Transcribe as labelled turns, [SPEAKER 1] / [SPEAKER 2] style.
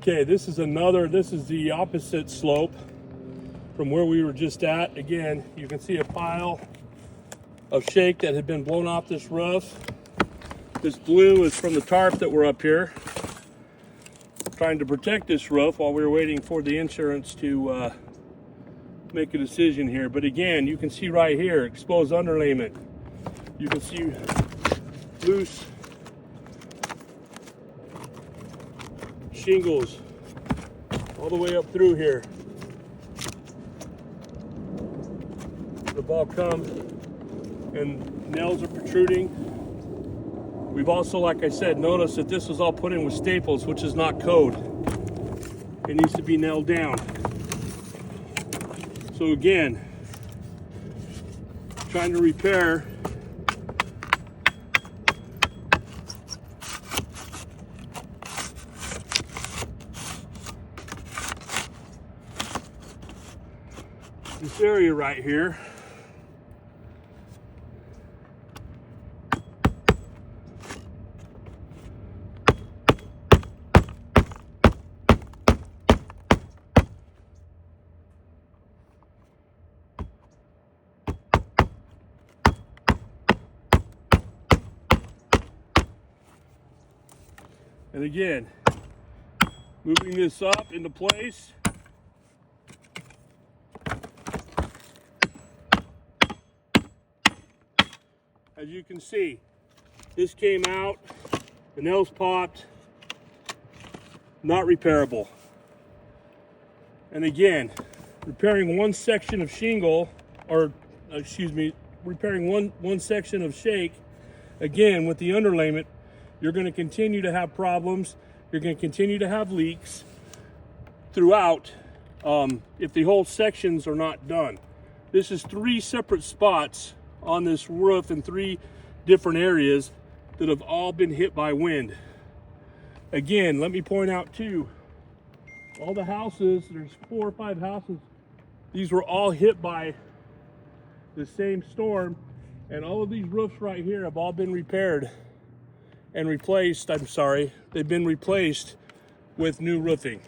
[SPEAKER 1] Okay, this is the opposite slope from where we were just at. Again, you can see a pile of shake that had been blown off this roof. This blue is from the tarp that were up here, trying to protect this roof while we were waiting for the insurance to make a decision here. But again, you can see right here, exposed underlayment. You can see loose shingles all the way up through here. They've all come and nails are protruding. We've also, like I said, noticed that this was all put in with staples, which is not code. It needs to be nailed down. So again, trying to repair this area right here. And again, moving this up into place. As you can see, this came out, the nails popped, not repairable. And again, repairing one section of shingle, or excuse me, repairing one section of shake, again with the underlayment, you're going to continue to have problems. You're going to continue to have leaks throughout if the whole sections are not done. This is 3 separate spots on this roof in 3 different areas that have all been hit by wind. Again, let me point out too, all the houses, there's 4 or 5 houses, these were all hit by the same storm, and all of these roofs right here have all been repaired and replaced. They've been replaced with new roofing.